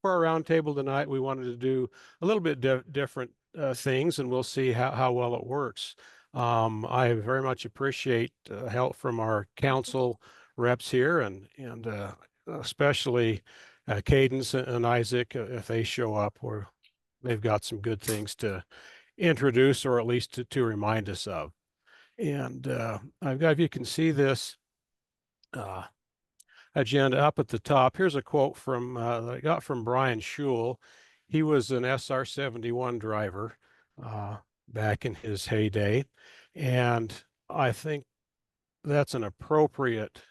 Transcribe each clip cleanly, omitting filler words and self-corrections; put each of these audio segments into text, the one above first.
for our roundtable tonight, we wanted to do a little bit different things, and we'll see how well it works. I very much appreciate help from our council reps here, and especially Cadence and Isaac if they show up, or they've got some good things to introduce or at least to remind us of. And I've got, if you can see this uh, agenda up at the top, here's a quote from that I got from Brian Schul. He was an SR-71 driver back in his heyday. And I think that's an appropriate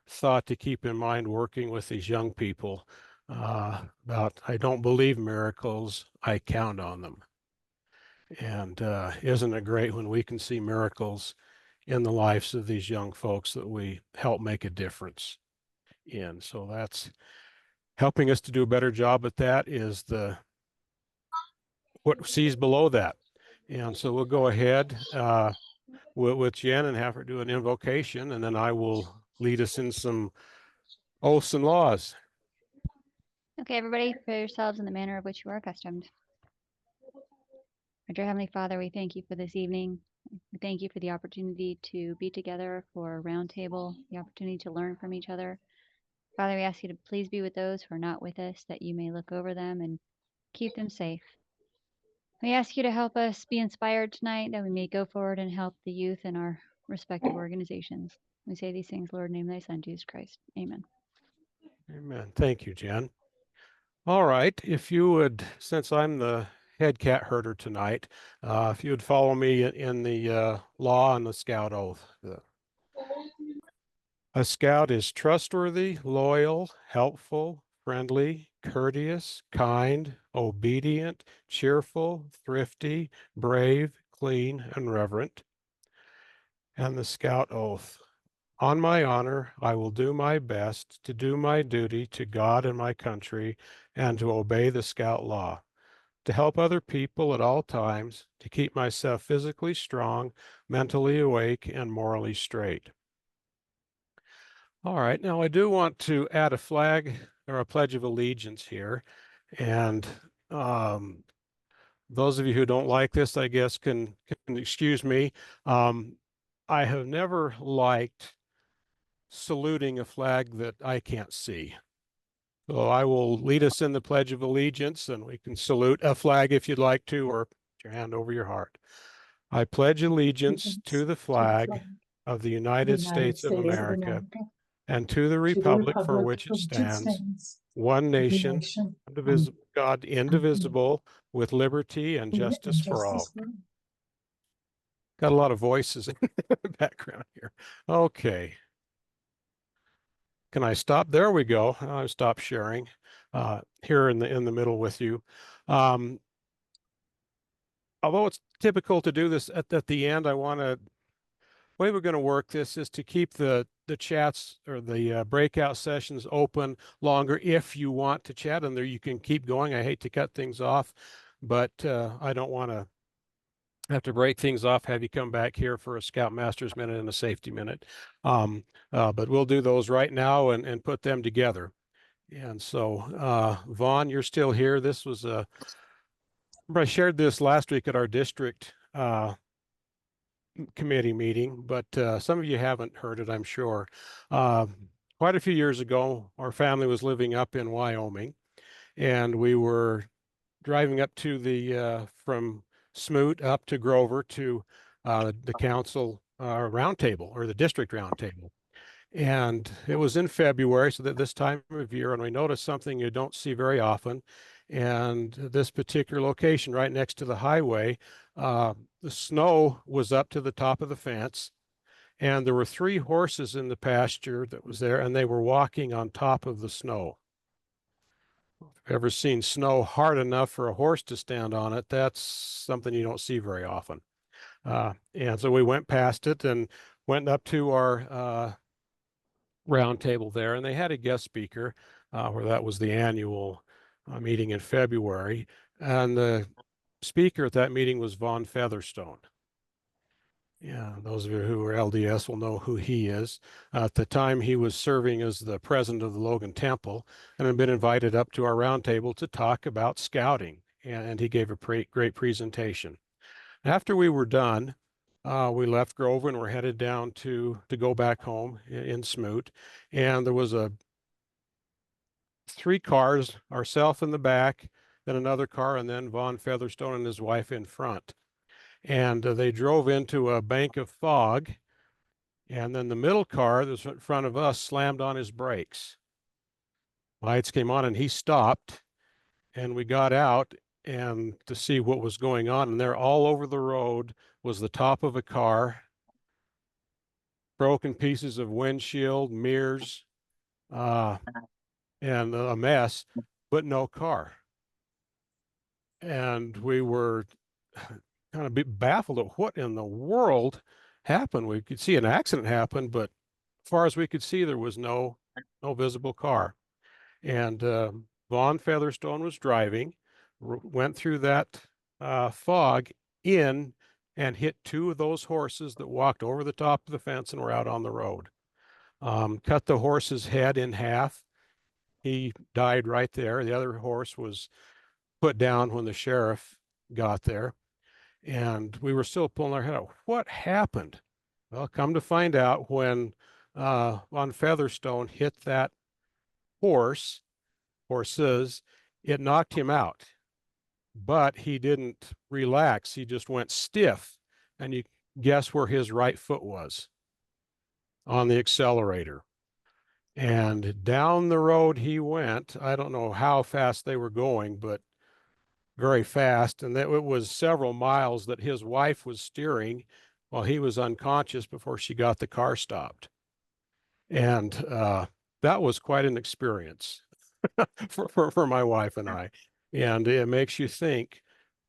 thought to keep in mind working with these young people about, I don't believe miracles, I count on them. And isn't it great when we can see miracles in the lives of these young folks that we help make a difference in? So that's helping us to do a better job at that is the what sees below that. And so we'll go ahead with Jen and have her do an invocation, and then I will lead us in some oaths and laws. Okay, everybody, prepare yourselves in the manner of which you are accustomed. Our dear Heavenly Father, we thank you for this evening. We thank you for the opportunity to be together for a roundtable, the opportunity to learn from each other. Father, we ask you to please be with those who are not with us, that you may look over them and keep them safe. We ask you to help us be inspired tonight, that we may go forward and help the youth in our respective organizations. We say these things, Lord, in the name of thy Son, Jesus Christ. Amen. Amen. Thank you, Jen. All right. If you would, since I'm the head cat herder tonight, if you would follow me in the law and the scout oath. A scout is trustworthy, loyal, helpful, friendly, courteous, kind, obedient, cheerful, thrifty, brave, clean, and reverent. And the scout oath. On my honor, I will do my best to do my duty to God and my country and to obey the scout law, to help other people at all times, to keep myself physically strong, mentally awake, and morally straight. All right, now I do want to add a flag or a pledge of allegiance here. And those of you who don't like this, I guess, can excuse me. I have never liked saluting a flag that I can't see. So I will lead us in the Pledge of Allegiance, and we can salute a flag if you'd like to, or put your hand over your heart. I pledge allegiance to the flag of the United States of America and to the republic for which it stands, one nation, God, indivisible, with liberty and justice for all. Got a lot of voices in the background here. Okay. Can I stop? There we go. I'll stop sharing here in the middle with you. Although it's typical to do this at the end, the way we're going to work this is to keep the chats or the breakout sessions open longer. If you want to chat in there, you can keep going. I hate to cut things off, but I don't want to have to break things off, have you come back here for a Scoutmasters Minute and a Safety Minute. But we'll do those right now and put them together. And so, Vaughn, you're still here. This was I shared this last week at our district committee meeting, but some of you haven't heard it, I'm sure. Quite a few years ago, our family was living up in Wyoming, and we were driving up to the from Smoot up to Grover to the council roundtable or the district roundtable. And it was in February, so that this time of year, and we noticed something you don't see very often. And this particular location right next to the highway, the snow was up to the top of the fence, and there were 3 horses in the pasture that was there, and they were walking on top of the snow. Ever seen snow hard enough for a horse to stand on it? That's something you don't see very often. And so we went past it and went up to our round table there, and they had a guest speaker where that was the annual meeting in February. And the speaker at that meeting was Vaughn Featherstone. Yeah, those of you who are LDS will know who he is. At the time, he was serving as the president of the Logan Temple and had been invited up to our roundtable to talk about scouting. And he gave a great presentation. After we were done, we left Grover and we're headed down to go back home in Smoot. And there was a three cars, ourselves in the back, then another car, and then Von Featherstone and his wife in front. And they drove into a bank of fog. And then the middle car that's in front of us slammed on his brakes. Lights came on and he stopped. And we got out and to see what was going on. And there, all over the road, was the top of a car, broken pieces of windshield, mirrors, uh, and a mess, but no car. And we were kind of baffled at what in the world happened. We could see an accident happen, but as far as we could see, there was no visible car. And Vaughn Featherstone was driving, went through that fog in and hit two of those horses that walked over the top of the fence and were out on the road. Cut the horse's head in half. He died right there. The other horse was put down when the sheriff got there. And we were still pulling our head out. What happened? Well, come to find out, when Von Featherstone hit that horses, it knocked him out. But he didn't relax. He just went stiff. And you guess where his right foot was? On the accelerator. And down the road he went. I don't know how fast they were going, but very fast. And that it was several miles that his wife was steering while he was unconscious before she got the car stopped. And that was quite an experience for my wife and I. And it makes you think,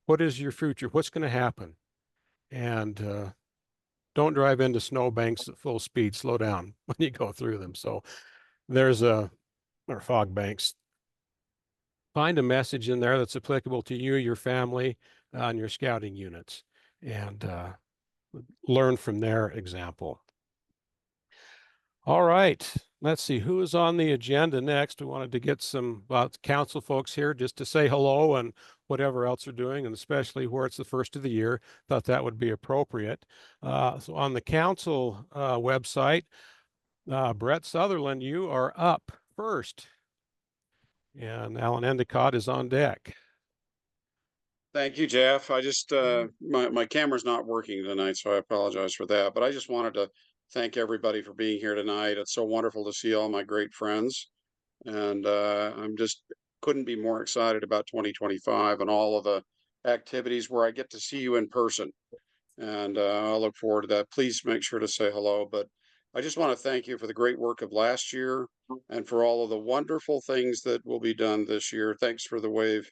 what is your future? What's going to happen? And don't drive into snowbanks at full speed. Slow down when you go through them. So there's or fog banks. Find a message in there that's applicable to you, your family, and your scouting units, and learn from their example. All right, let's see who is on the agenda next. We wanted to get some council folks here just to say hello and whatever else they're doing, and especially where it's the first of the year, thought that would be appropriate. So on the council website, Brett Sutherland, you are up first, and Alan Endicott is on deck. Thank you, Jeff. I just my camera's not working tonight, so I apologize for that. But I just wanted to thank everybody for being here tonight. It's so wonderful to see all my great friends, and I'm just couldn't be more excited about 2025 and all of the activities where I get to see you in person. And I look forward to that. Please make sure to say hello. But I just want to thank you for the great work of last year and for all of the wonderful things that will be done this year. Thanks for the wave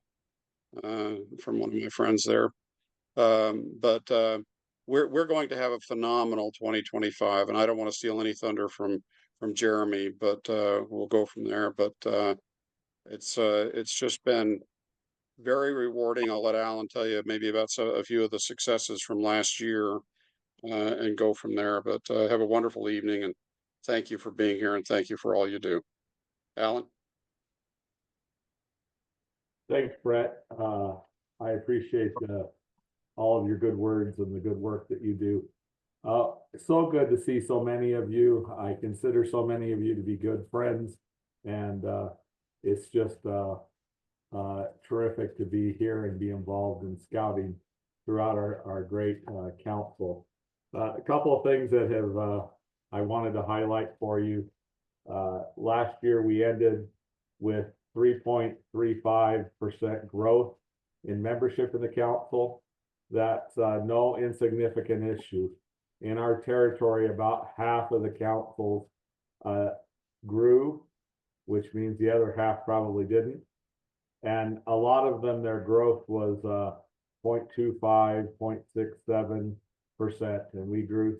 from one of my friends there. But we're going to have a phenomenal 2025, and I don't want to steal any thunder from Jeremy, but we'll go from there. But it's just been very rewarding. I'll let Alan tell you maybe about a few of the successes from last year, and go from there. But have a wonderful evening, and thank you for being here, and thank you for all you do. Alan? Thanks, Brett. I appreciate all of your good words and the good work that you do. So good to see so many of you. I consider so many of you to be good friends, and it's just terrific to be here and be involved in scouting throughout our great council. A couple of things that have I wanted to highlight for you. Last year we ended with 3.35% growth in membership in the council. That's no insignificant issue. In our territory, about half of the councils grew, which means the other half probably didn't. And a lot of them, their growth was 0.25, 0.67%, and we grew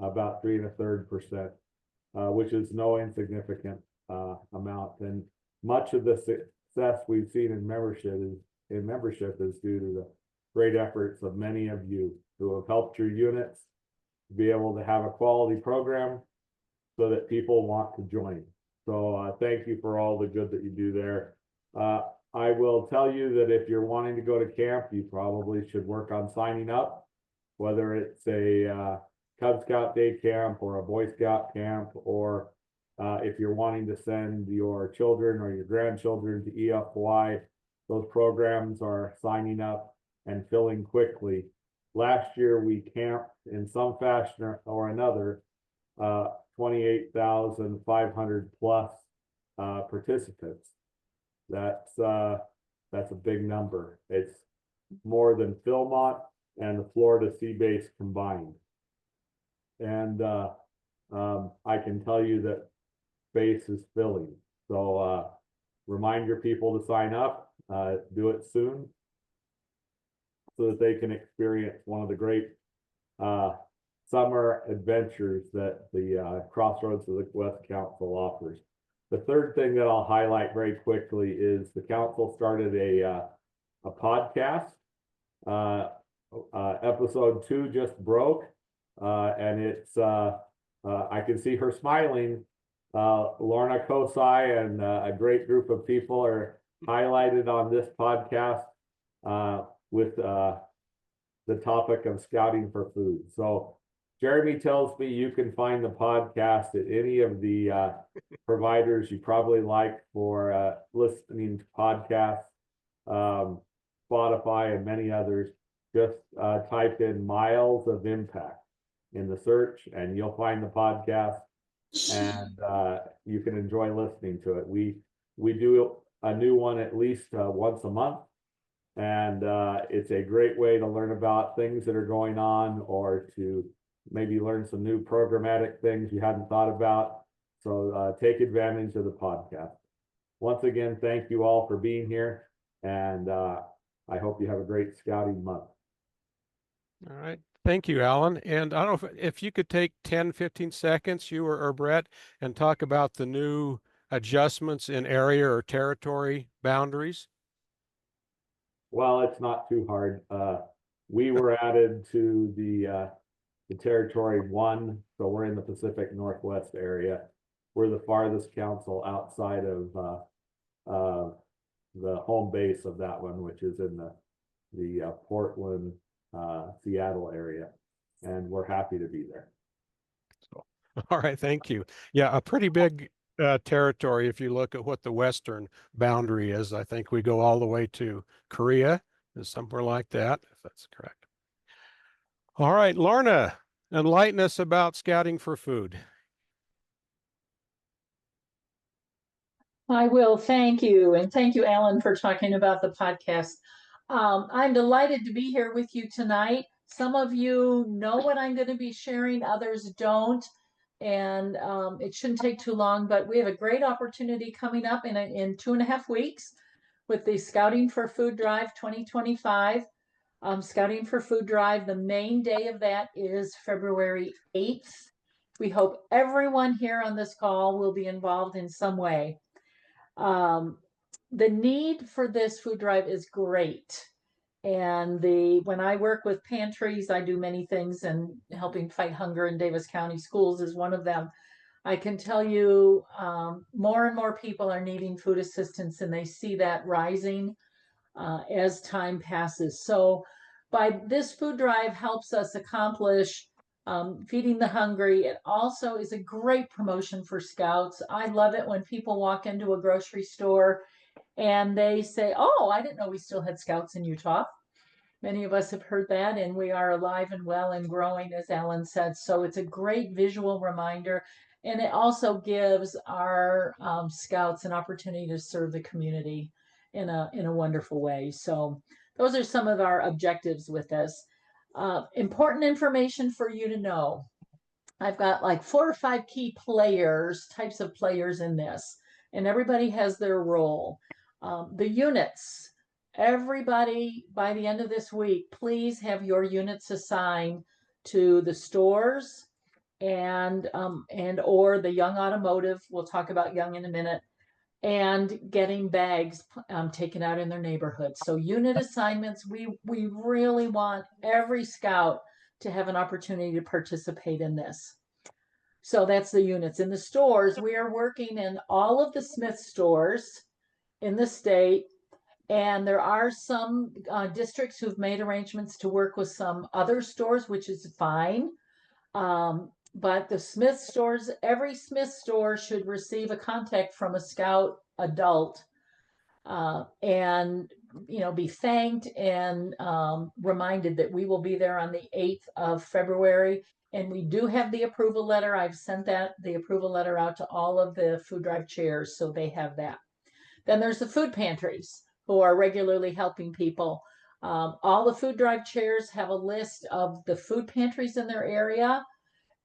about 3.33%, which is no insignificant amount. And much of the success we've seen in membership is due to the great efforts of many of you. who have helped your units be able to have a quality program so that people want to join. So thank you for all the good that you do there. I will tell you that if you're wanting to go to camp, you probably should work on signing up, whether it's a Cub Scout day camp or a Boy Scout camp, or if you're wanting to send your children or your grandchildren to EF Hawaii, those programs are signing up and filling quickly. Last year, we camped in some fashion or another, 28,500 plus participants. That's a big number. It's more than Philmont and the Florida Sea Base combined. And I can tell you that space is filling. So remind your people to sign up, do it soon, so that they can experience one of the great summer adventures that the Crossroads of the West Council offers. The third thing that I'll highlight very quickly is the council started a podcast. Episode 2 just broke, and it's I can see her smiling. Lorna Kosai and a great group of people are highlighted on this podcast with the topic of scouting for food. So Jeremy tells me you can find the podcast at any of the providers you probably like for listening to podcasts, Spotify and many others. Just type in Miles of Impact in the search and you'll find the podcast, and you can enjoy listening to it. We do a new one at least once a month, and it's a great way to learn about things that are going on, or to maybe learn some new programmatic things you hadn't thought about. So take advantage of the podcast. Once again, thank you all for being here, and I hope you have a great scouting month. All right. Thank you, Alan. And I don't know if you could take 10, 15 seconds, you or Brett, and talk about the new adjustments in area or territory boundaries. Well, it's not too hard. We were added to the Territory 1, so we're in the Pacific Northwest area. We're the farthest council outside of the home base of that one, which is in the Portland, Seattle area, and we're happy to be there. So, all right, thank you. Yeah, a pretty big territory if you look at what the western boundary is. I think we go all the way to Korea, somewhere like that, if that's correct. All right, Lorna, enlighten us about scouting for food. I will. Thank you. And thank you, Alan, for talking about the podcast. I'm delighted to be here with you tonight. Some of you know what I'm going to be sharing, others don't. And it shouldn't take too long, but we have a great opportunity coming up in 2.5 weeks with the Scouting for Food Drive 2025. Scouting for Food Drive, the main day of that is February 8th. We hope everyone here on this call will be involved in some way. The need for this food drive is great. And when I work with pantries, I do many things, and helping fight hunger in Davis County schools is one of them. I can tell you more and more people are needing food assistance, and they see that rising as time passes. So by this food drive helps us accomplish feeding the hungry. It also is a great promotion for Scouts. I love it when people walk into a grocery store and they say, "Oh, I didn't know we still had Scouts in Utah." Many of us have heard that, and we are alive and well and growing, as Alan said. So it's a great visual reminder, and it also gives our Scouts an opportunity to serve the community in a wonderful way. So those are some of our objectives with this. Important information for you to know. I've got like 4 or 5 key types of players in this, and everybody has their role. The units, everybody by the end of this week, please have your units assigned to the stores and or the Young Automotive. We'll talk about Young in a minute. and getting bags taken out in their neighborhood. So unit assignments, we really want every scout to have an opportunity to participate in this. So that's the units. In the stores, we are working in all of the Smith stores in the state. And there are some districts who've made arrangements to work with some other stores, which is fine. But the Smith stores, every Smith store should receive a contact from a scout adult and be thanked and reminded that we will be there on the 8th of February. And we do have the approval letter. I've sent the approval letter out to all of the food drive chairs, so they have that. Then there's the food pantries who are regularly helping people. All the food drive chairs have a list of the food pantries in their area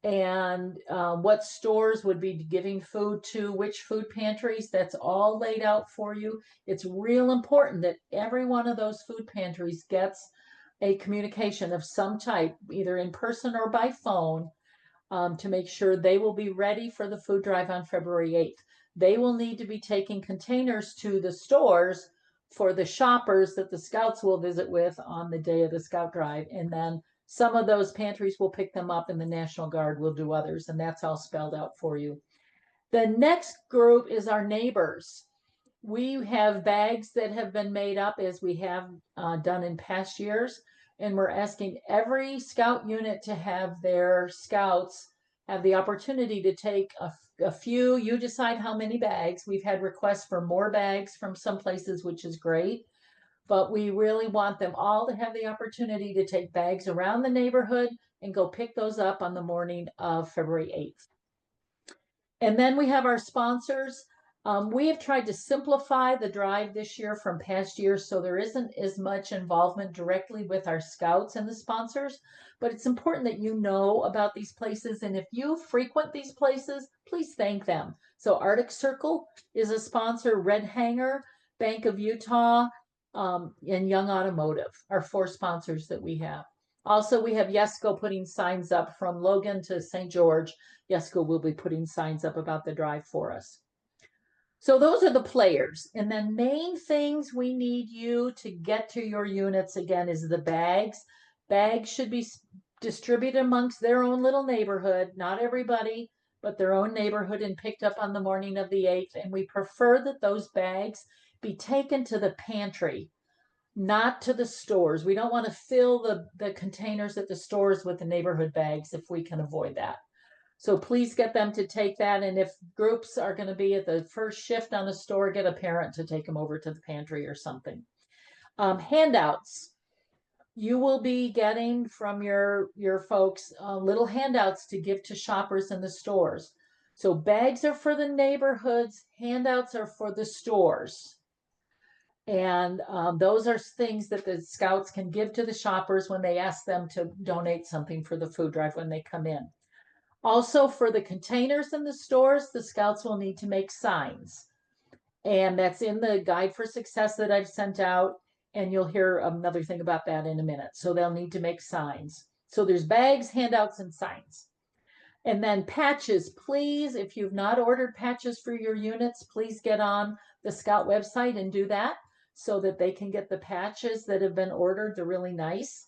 and what stores would be giving food to which food pantries. That's all laid out for you. It's real important that every one of those food pantries gets a communication of some type, either in person or by phone, to make sure they will be ready for the food drive on February 8th. They will need to be taking containers to the stores for the shoppers that the scouts will visit with on the day of the scout drive. And then some of those pantries will pick them up and the National Guard will do others. And that's all spelled out for you. The next group is our neighbors. We have bags that have been made up as we have done in past years. And we're asking every scout unit to have their scouts have the opportunity to take a few. You decide how many bags. We've had requests for more bags from some places, which is great. But we really want them all to have the opportunity to take bags around the neighborhood and go pick those up on the morning of February 8th. And then we have our sponsors. We have tried to simplify the drive this year from past years, so there isn't as much involvement directly with our scouts and the sponsors, but it's important that you know about these places. And if you frequent these places, please thank them. So Arctic Circle is a sponsor, Red Hanger, Bank of Utah, and Young Automotive are 4 sponsors that we have. Also, we have Yesco putting signs up from Logan to St. George. Yesco will be putting signs up about the drive for us. So those are the players. And then main things we need you to get to your units again is the bags. Bags should be distributed amongst their own little neighborhood, not everybody, but their own neighborhood, and picked up on the morning of the 8th. And we prefer that those bags be taken to the pantry, not to the stores. We don't want to fill the containers at the stores with the neighborhood bags if we can avoid that. So please get them to take that. And if groups are going to be at the first shift on the store, get a parent to take them over to the pantry or something. Handouts. You will be getting from your folks little handouts to give to shoppers in the stores. So bags are for the neighborhoods, handouts are for the stores. And those are things that the scouts can give to the shoppers when they ask them to donate something for the food drive when they come in. Also, for the containers in the stores, the scouts will need to make signs. And that's in the Guide for Success that I've sent out. And you'll hear another thing about that in a minute. So they'll need to make signs. So there's bags, handouts, and signs. And then patches, please, if you've not ordered patches for your units, please get on the Scout website and do that so that they can get the patches that have been ordered. They're really nice.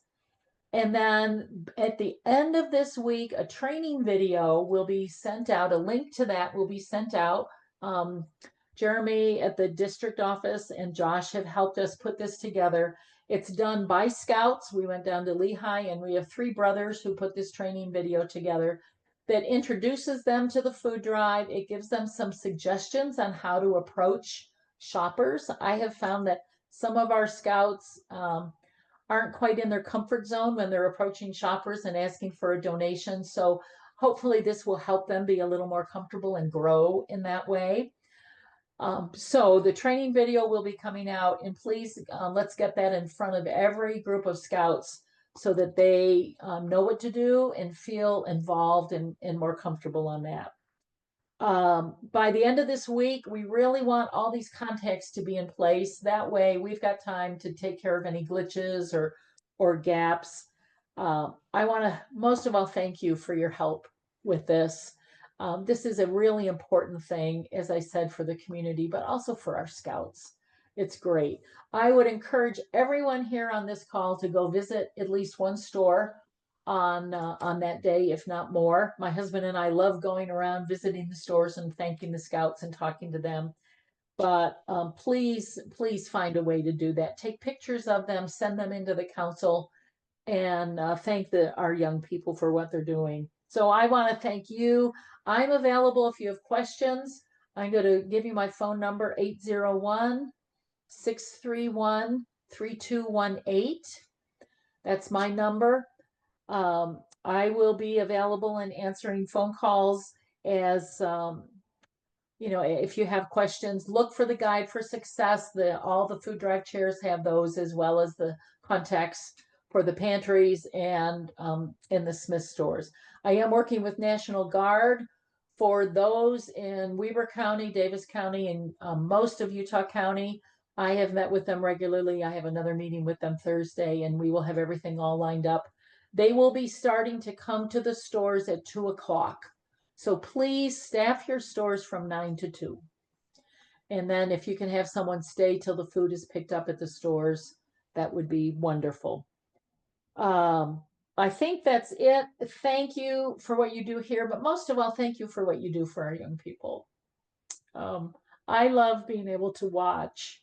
And then at the end of this week, a training video will be sent out. A link to that will be sent out. Jeremy at the district office and Josh have helped us put this together. It's done by scouts. We went down to Lehigh and we have 3 brothers who put this training video together that introduces them to the food drive. It gives them some suggestions on how to approach shoppers. I have found that some of our scouts aren't quite in their comfort zone when they're approaching shoppers and asking for a donation. So hopefully this will help them be a little more comfortable and grow in that way. So the training video will be coming out, and please let's get that in front of every group of scouts so that they know what to do and feel involved and more comfortable on that. By the end of this week, we really want all these contacts to be in place. That way we've got time to take care of any glitches or gaps. I want to most of all thank you for your help with this. This is a really important thing, as I said, for the community, but also for our scouts. It's great. I would encourage everyone here on this call to go visit at least one store on that day, if not more. My husband and I love going around visiting the stores and thanking the scouts and talking to them. But please find a way to do that. Take pictures of them, send them into the council, and thank our young people for what they're doing. So I want to thank you. I'm available if you have questions. I'm going to give you my phone number, 801-631-3218. That's my number. I will be available and answering phone calls as if you have questions. Look for the guide for success. All the food drive chairs have those, as well as the contacts for the pantries and in the Smith stores. I am working with National Guard for those in Weber County, Davis County, and most of Utah County. I have met with them regularly. I have another meeting with them Thursday, and we will have everything all lined up. They will be starting to come to the stores at 2 o'clock. So please staff your stores from 9 to 2. And then if you can have someone stay till the food is picked up at the stores, that would be wonderful. I think that's it. Thank you for what you do here, but most of all, thank you for what you do for our young people. I love being able to watch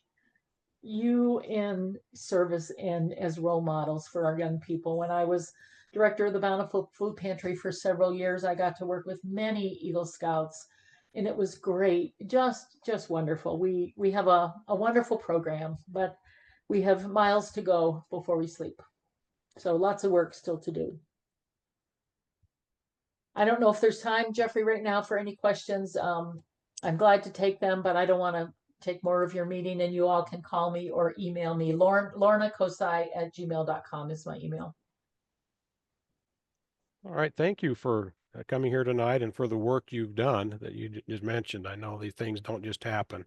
you in service and as role models for our young people. When I was director of the Bountiful Food Pantry for several years, I got to work with many Eagle Scouts, and it was great, just wonderful. We have a wonderful program, but we have miles to go before we sleep. So lots of work still to do. I don't know if there's time, Jeffrey, right now for any questions. I'm glad to take them, but I don't want to take more of your meeting, and you all can call me or email me. lornakosai@gmail.com is my email. All right. Thank you for coming here tonight and for the work you've done that you just mentioned. I know these things don't just happen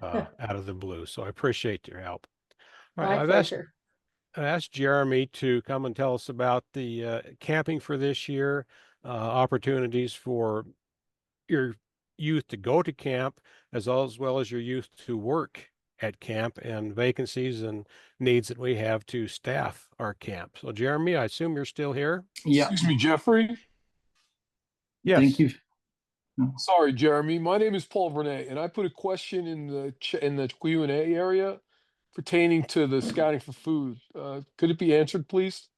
out of the blue, so I appreciate your help. All right. My pleasure. I asked Jeremy to come and tell us about the camping for this year, opportunities for your youth to go to camp, as well as your youth to work at camp, and vacancies and needs that we have to staff our camp. So Jeremy, I assume you're still here? Yeah. Excuse me, Jeffrey. Yes. Thank you. Sorry, Jeremy. My name is Paul Vernay, and I put a question in the Q&A area pertaining to the scouting for food. Could it be answered, please?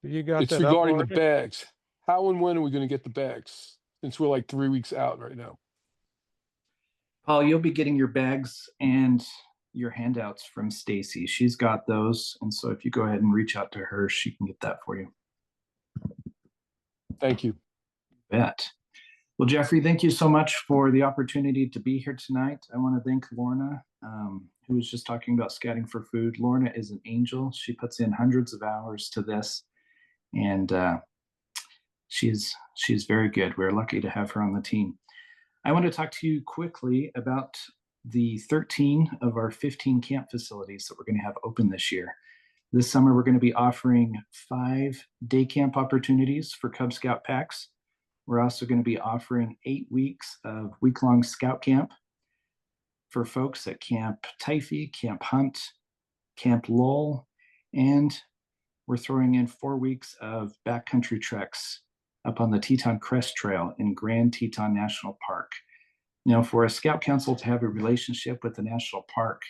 You got It's that regarding the uploaded? bags. How and when are we going to get the bags? Since we're like 3 weeks out right now. Paul, you'll be getting your bags and your handouts from Stacy. She's got those. And so if you go ahead and reach out to her, she can get that for you. Thank you. Bet. Well, Jeffrey, thank you so much for the opportunity to be here tonight. I want to thank Lorna, who was just talking about scouting for food. Lorna is an angel. She puts in hundreds of hours to this, and she's very good. We're lucky to have her on the team. I want to talk to you quickly about the 13 of our 15 camp facilities that we're going to have open this year. This summer, we're going to be offering 5 day camp opportunities for Cub Scout packs. We're also going to be offering 8 weeks of week-long scout camp for folks at Camp Typhy, Camp Hunt, Camp Lowell, and we're throwing in 4 weeks of backcountry treks up on the Teton Crest Trail in Grand Teton National Park. Now, for a Scout Council to have a relationship with the national park,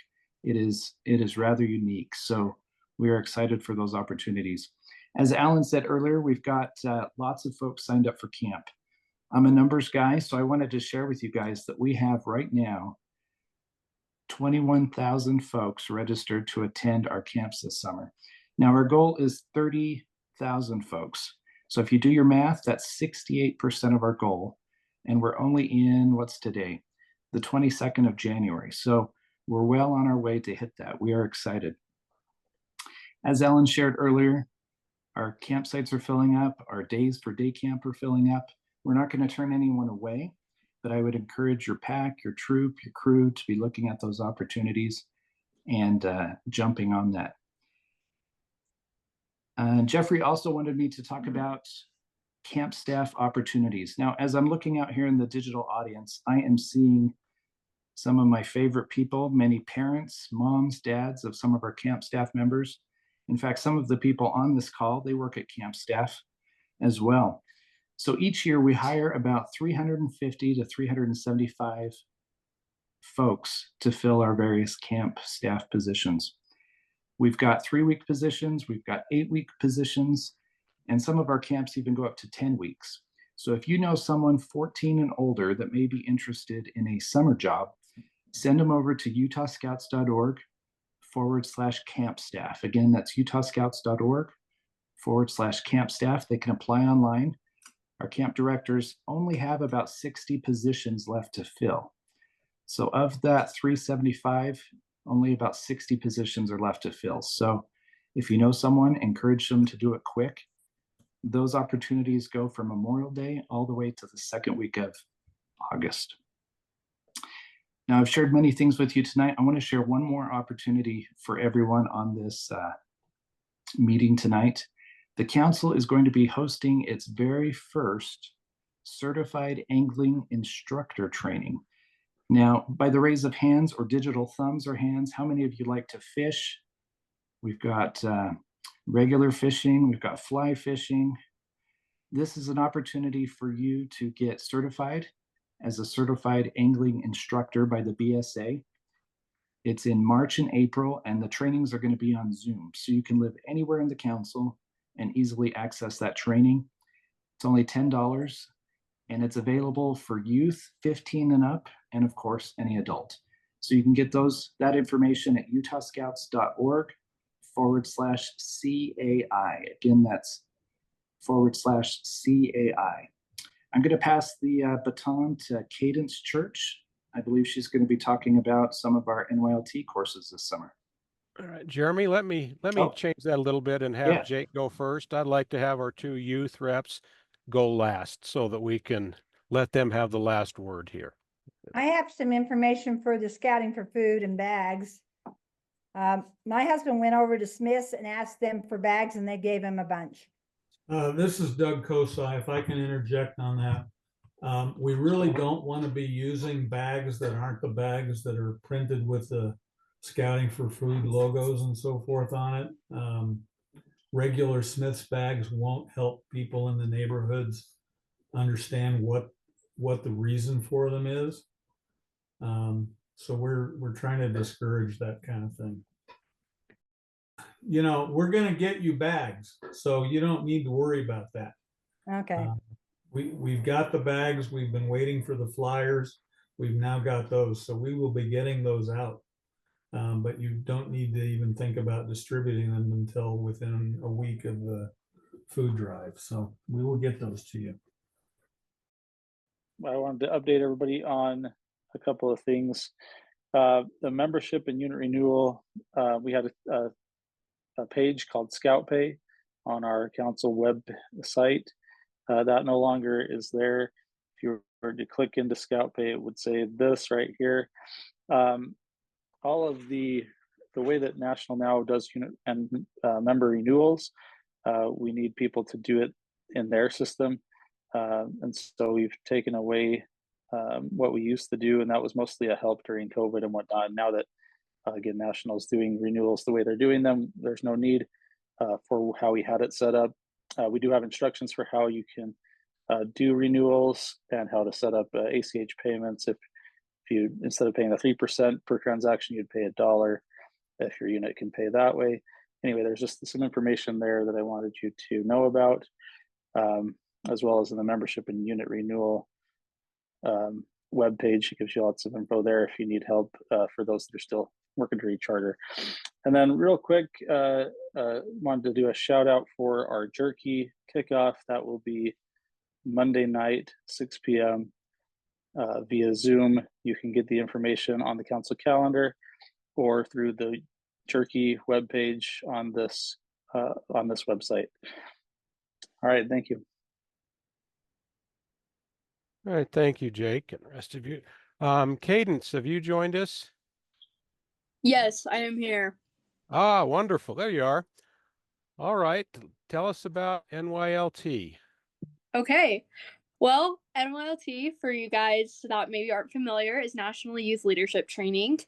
it is rather unique. So we are excited for those opportunities. As Alan said earlier, we've got lots of folks signed up for camp. I'm a numbers guy, so I wanted to share with you guys that we have right now 21,000 folks registered to attend our camps this summer. Now, our goal is 30,000 folks. So if you do your math, that's 68% of our goal. And we're only in, what's today? The 22nd of January. So we're well on our way to hit that. We are excited. As Ellen shared earlier, our campsites are filling up. Our days for day camp are filling up. We're not going to turn anyone away, but I would encourage your pack, your troop, your crew to be looking at those opportunities and jumping on that. Jeffrey also wanted me to talk about camp staff opportunities. Now, as I'm looking out here in the digital audience, I am seeing some of my favorite people, many parents, moms, dads of some of our camp staff members. In fact, some of the people on this call, they work at camp staff as well. So each year we hire about 350 to 375 folks to fill our various camp staff positions. We've got 3-week positions, we've got 8-week positions, and some of our camps even go up to 10 weeks. So if you know someone 14 and older that may be interested in a summer job, send them over to utahscouts.org/camp staff. Again, that's utahscouts.org/camp staff. They can apply online. Our camp directors only have about 60 positions left to fill. So of that 375, only about 60 positions are left to fill. So if you know someone, encourage them to do it quick. Those opportunities go from Memorial Day all the way to the second week of August. Now, I've shared many things with you tonight. I want to share one more opportunity for everyone on this meeting tonight. The council is going to be hosting its very first certified angling instructor training. Now, by the raise of hands or digital thumbs or hands, how many of you like to fish? We've got regular fishing, we've got fly fishing. This is an opportunity for you to get certified as a certified angling instructor by the BSA. It's in March and April, and the trainings are going to be on Zoom. So you can live anywhere in the council and easily access that training. It's only $10, and it's available for youth 15 and up, and of course, any adult. So you can get that information at utahscouts.org/CAI. Again, that's /CAI. I'm going to pass the baton to Cadence Church. I believe she's going to be talking about some of our NYLT courses this summer. All right, Jeremy, let me change that a little bit and have Yeah. Jake go first. I'd like to have our 2 youth reps go last so that we can let them have the last word here. I have some information for the scouting for food and bags. My husband went over to Smith's and asked them for bags, and they gave him a bunch. This is Doug Kosai, if I can interject on that. We really don't want to be using bags that aren't the bags that are printed with the Scouting for Food logos and so forth on it. Regular Smith's bags won't help people in the neighborhoods understand what the reason for them is. So we're trying to discourage that kind of thing. You know, we're going to get you bags, so you don't need to worry about that. Okay. We've got the bags. We've been waiting for the flyers. We've now got those, so we will be getting those out. But you don't need to even think about distributing them until within a week of the food drive. So we will get those to you. I wanted to update everybody on a couple of things. The membership and unit renewal, we had a page called Scout Pay on our council website. That no longer is there. If you were to click into Scout Pay, it would say this right here. All of the way that National now does unit and member renewals, we need people to do it in their system. And so we've taken away what we used to do, and that was mostly a help during COVID and whatnot. Now that, again, National's doing renewals the way they're doing them, there's no need for how we had it set up. We do have instructions for how you can do renewals and how to set up ACH payments. If you, instead of paying the 3% per transaction, you'd pay $1 if your unit can pay that way. Anyway, there's just some information there that I wanted you to know about, as well as in the membership and unit renewal webpage. It gives you lots of info there if you need help for those that are still working to recharter. And then real quick, wanted to do a shout out for our jerky kickoff. That will be Monday night, 6 p.m. Via Zoom. You can get the information on the council calendar or through the jerky webpage on this website. All right, thank you. All right, thank you, Jake, and the rest of you. Cadence, have you joined us? Yes, I am here. Ah, wonderful. There you are. All right, tell us about NYLT. Okay. Well, NYLT, for you guys that maybe aren't familiar, is National Youth Leadership Training.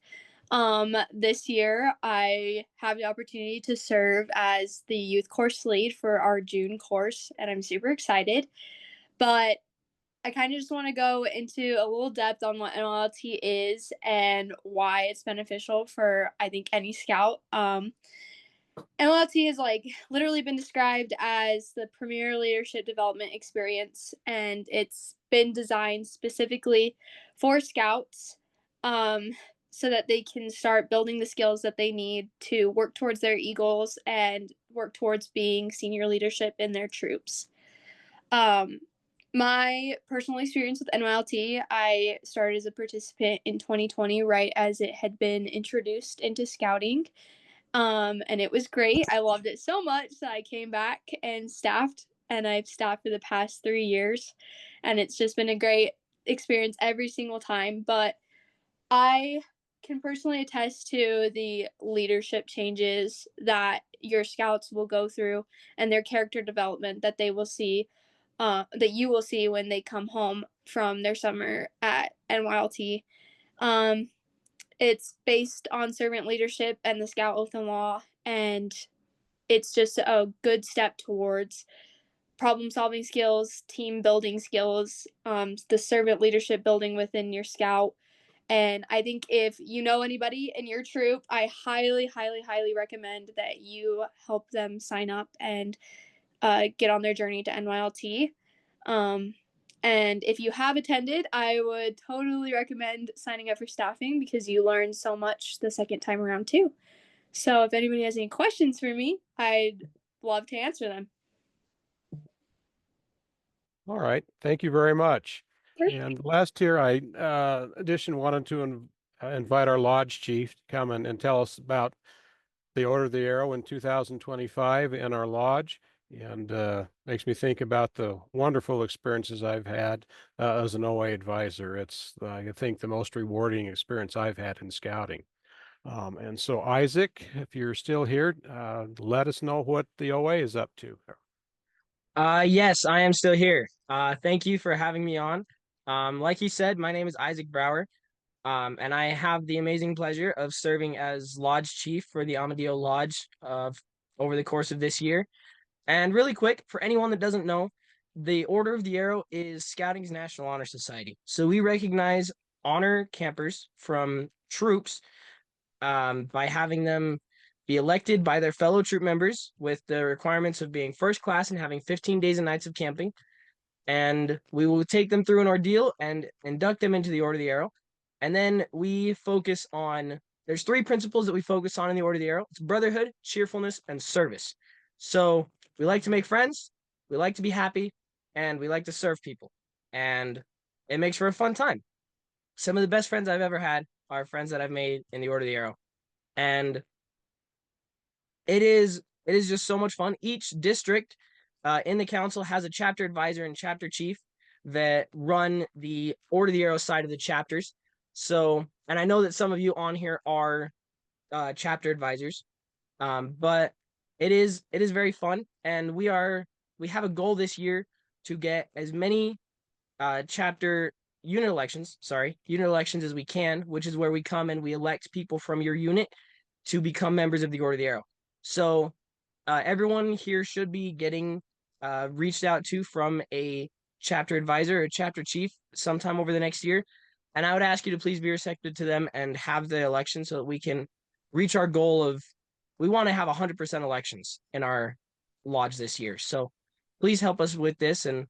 This year, I have the opportunity to serve as the youth course lead for our June course, and I'm super excited. But I kind of just want to go into a little depth on what NYLT is and why it's beneficial for, I think, any scout. NLT has literally been described as the premier leadership development experience, and it's been designed specifically for scouts, um, so that they can start building the skills that they need to work towards their goals and work towards being senior leadership in their troops. My personal experience with NYLT, I started as a participant in 2020, right as it had been introduced into scouting. And it was great. I loved it so much that I came back and staffed, and I've staffed for the past 3 years, and it's just been a great experience every single time. But I can personally attest to the leadership changes that your scouts will go through and their character development that they will see, that you will see when they come home from their summer at NYLT. Um, it's based on servant leadership and the Scout Oath and Law, and it's just a good step towards problem solving skills, team building skills, the servant leadership building within your scout. And I think if you know anybody in your troop, I highly, highly, highly recommend that you help them sign up and get on their journey to NYLT. And if you have attended, I would totally recommend signing up for staffing because you learn so much the second time around too. So if anybody has any questions for me, I'd love to answer them. All right, thank you very much. Sure. And last year, I addition wanted to invite our lodge chief to come and tell us about the Order of the Arrow in 2025 in our lodge, and makes me think about the wonderful experiences I've had as an OA advisor. It's, I think, the most rewarding experience I've had in scouting. And so, Isaac, if you're still here, let us know what the OA is up to. Yes, I am still here. Thank you for having me on. Like you said, my name is Isaac Brower. And I have the amazing pleasure of serving as Lodge Chief for the Amadeo Lodge over the course of this year. And really quick, for anyone that doesn't know, the Order of the Arrow is Scouting's National Honor Society. So we recognize honor campers from troops by having them be elected by their fellow troop members with the requirements of being first class and having 15 days and nights of camping. And we will take them through an ordeal and induct them into the Order of the Arrow. And then we focus on, there's 3 principles that we focus on in the Order of the Arrow. It's brotherhood, cheerfulness, and service. So we like to make friends, we like to be happy, and we like to serve people. And it makes for a fun time. Some of the best friends I've ever had are friends that I've made in the Order of the Arrow. And it is just so much fun. Each district in the council has a chapter advisor and chapter chief that run the Order of the Arrow side of the chapters. So, and I know that some of you on here are chapter advisors, but it is very fun, and we have a goal this year to get as many unit elections as we can, which is where we come and we elect people from your unit to become members of the Order of the Arrow. So everyone here should be getting reached out to from a chapter advisor or chapter chief sometime over the next year. And I would ask you to please be receptive to them and have the election so that we can reach our goal of, we want to have 100% elections in our lodge this year. So please help us with this and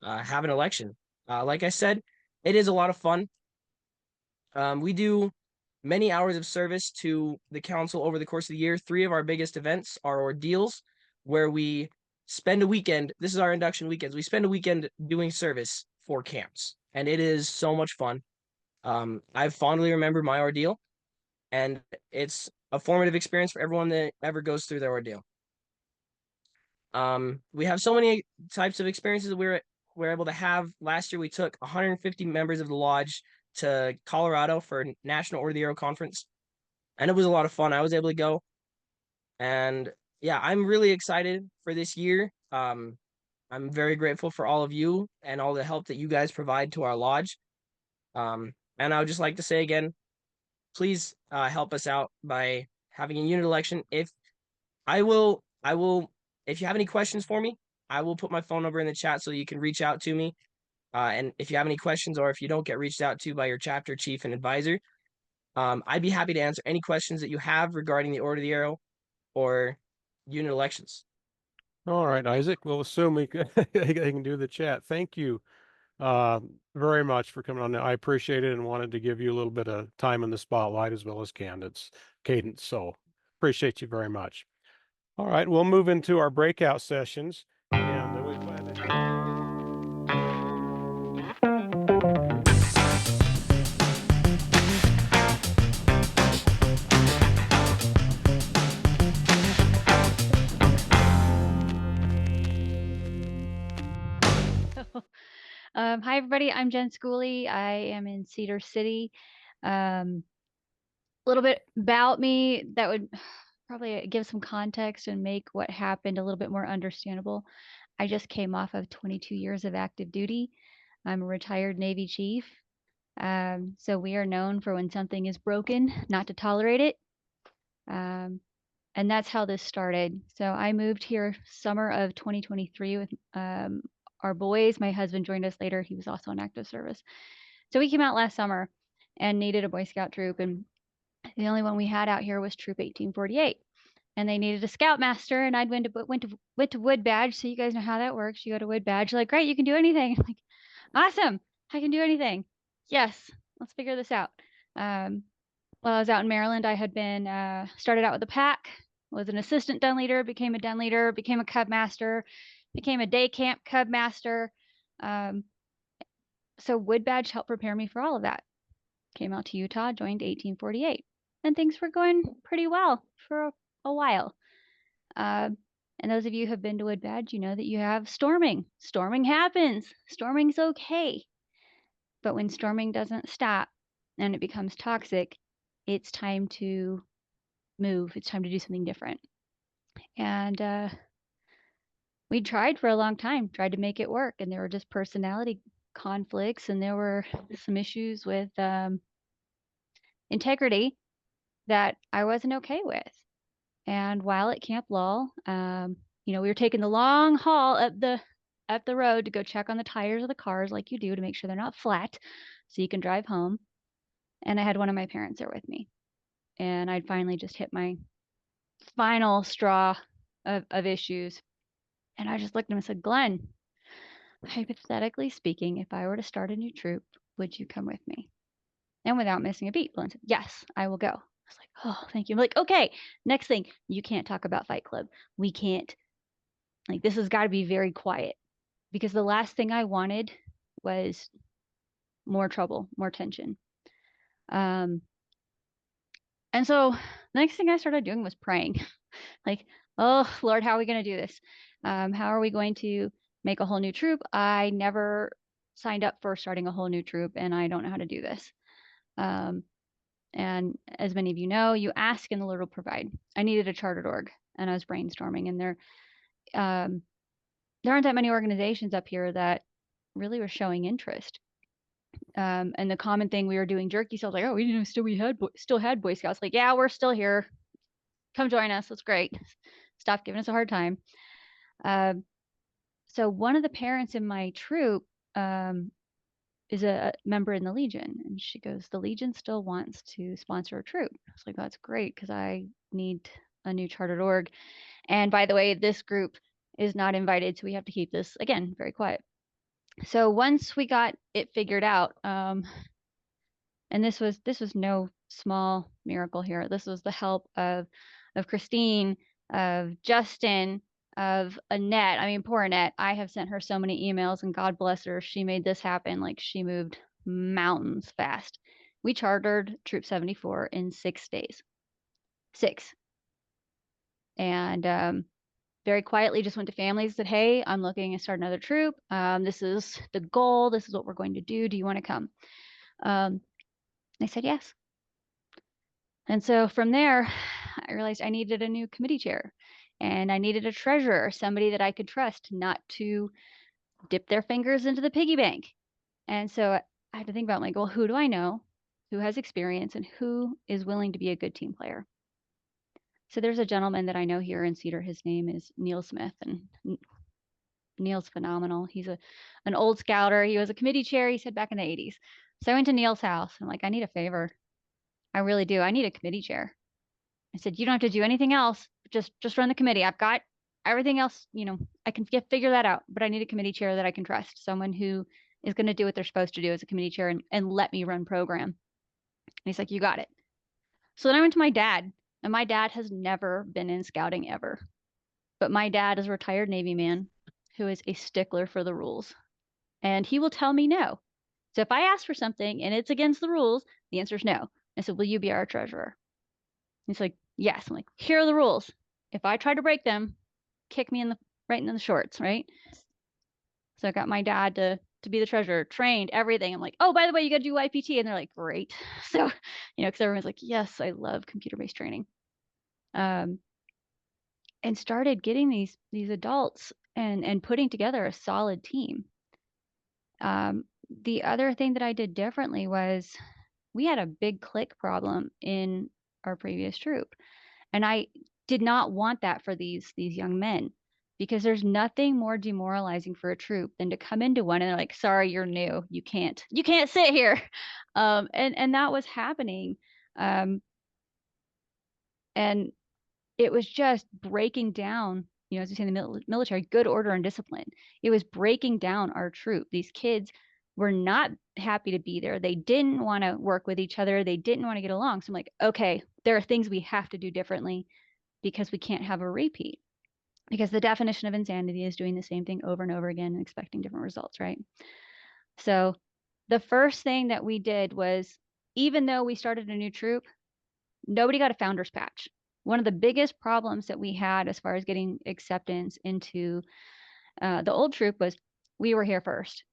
have an election. Like I said, it is a lot of fun. We do many hours of service to the council over the course of the year. 3 of our biggest events are ordeals, where we spend a weekend. This is our induction weekends. We spend a weekend doing service for camps, and it is so much fun. I fondly remember my ordeal, and it's a formative experience for everyone that ever goes through their ordeal. We have so many types of experiences that we're able to have. Last year, we took 150 members of the lodge to Colorado for National Order of the Arrow Conference, and it was a lot of fun. I was able to go, and yeah, I'm really excited for this year. I'm very grateful for all of you and all the help that you guys provide to our lodge. And I would just like to say again, please help us out by having a unit election. If you have any questions for me, I will put my phone number in the chat so you can reach out to me. And if you have any questions, or if you don't get reached out to by your chapter chief and advisor, I'd be happy to answer any questions that you have regarding the Order of the Arrow or unit elections. All right, Isaac, we'll assume he can do the chat. Thank you very much for coming on. I appreciate it and wanted to give you a little bit of time in the spotlight as well as Cadence. So appreciate you very much. All right, we'll move into our breakout sessions, and we plan to. Hi, everybody. I'm Jen Schooley. I am in Cedar City. A little bit about me that would probably give some context and make what happened a little bit more understandable. I just came off of 22 years of active duty. I'm a retired Navy chief. So we are known for when something is broken, not to tolerate it. And that's how this started. So I moved here summer of 2023 with our boys. My husband joined us later. He was also on active service. So we came out last summer and needed a Boy Scout troop. And the only one we had out here was Troop 1848. And they needed a scoutmaster, and I'd went to Wood Badge. So you guys know how that works. You go to Wood Badge, you're like, great, you can do anything. I'm like, awesome, I can do anything. Yes, let's figure this out. While I was out in Maryland, I had been started out with a pack, was an assistant den leader, became a den leader, became a cub master, became a day camp cub master. So Wood Badge helped prepare me for all of that. Came out to Utah, joined 1848, and things were going pretty well for a while. And those of you who have been to Wood Badge, you know that you have storming. Storming happens. Storming's okay. But when storming doesn't stop and it becomes toxic, it's time to move. It's time to do something different. And we tried for a long time, tried to make it work. And there were just personality conflicts, and there were some issues with integrity that I wasn't okay with. And while at Camp Lull, we were taking the long haul up the road to go check on the tires of the cars like you do to make sure they're not flat so you can drive home. And I had one of my parents there with me. And I'd finally just hit my final straw of issues. And I just looked at him and said, Glenn, hypothetically speaking, if I were to start a new troop, would you come with me? And without missing a beat, Glenn said, yes, I will go. I was like, oh, thank you. I'm like, okay, next thing, you can't talk about Fight Club. We can't, this has got to be very quiet, because the last thing I wanted was more trouble, more tension. And so the next thing I started doing was praying. Like, oh, Lord, how are we going to do this? How are we going to make a whole new troop? I never signed up for starting a whole new troop, and I don't know how to do this. And as many of you know, you ask and the Lord will provide. I needed a chartered org, and I was brainstorming, and there aren't that many organizations up here that really were showing interest. And the common thing, we were doing jerky sales, like, oh, we didn't know still had Boy Scouts. Like, yeah, we're still here. Come join us. It's great. Stop giving us a hard time. So one of the parents in my troop is a member in the Legion, and she goes, the Legion still wants to sponsor a troop. I was like, oh, that's great, because I need a new chartered org. And by the way, this group is not invited, so we have to keep this, again, very quiet. So once we got it figured out, and this was no small miracle here. This was the help of Christine, of Justin, of Annette. I mean, poor Annette. I have sent her so many emails, and God bless her. She made this happen. Like, she moved mountains fast. We chartered Troop 74 in 6 days. 6. And very quietly just went to families, said, hey, I'm looking to start another troop. This is the goal. This is what we're going to do. Do you want to come? They said yes. And so from there, I realized I needed a new committee chair. And I needed a treasurer, somebody that I could trust not to dip their fingers into the piggy bank. And so I had to think about, like, well, who do I know, who has experience, and who is willing to be a good team player? So there's a gentleman that I know here in Cedar. His name is Neil Smith, and Neil's phenomenal. He's an old scouter. He was a committee chair, he said, back in the 80s. So I went to Neil's house. I'm like, I need a favor. I really do. I need a committee chair. I said, you don't have to do anything else. Just run the committee. I've got everything else, I can figure that out, but I need a committee chair that I can trust, someone who is going to do what they're supposed to do as a committee chair and let me run program. And he's like, you got it. So then I went to my dad, and my dad has never been in scouting ever. But my dad is a retired Navy man who is a stickler for the rules, and he will tell me no. So if I ask for something and it's against the rules, the answer is no. I said, will you be our treasurer? He's like, yes. I'm like, here are the rules. If I try to break them, kick me right in the shorts, right? So I got my dad to be the treasurer, trained everything. I'm like, oh, by the way, you got to do YPT. And they're like, great. So, because everyone's like, yes, I love computer-based training. And started getting these adults and putting together a solid team. The other thing that I did differently was we had a big clique problem in our previous troop. And I did not want that for these young men, because there's nothing more demoralizing for a troop than to come into one and they're like, sorry, you're new. You can't sit here. And that was happening. And it was just breaking down, as we say in the military, good order and discipline. It was breaking down our troop. These kids were not happy to be there. They didn't want to work with each other. They didn't want to get along. So I'm like, okay, there are things we have to do differently, because we can't have a repeat. Because the definition of insanity is doing the same thing over and over again and expecting different results, right? So the first thing that we did was, even though we started a new troop, nobody got a founder's patch. One of the biggest problems that we had as far as getting acceptance into the old troop was we were here first.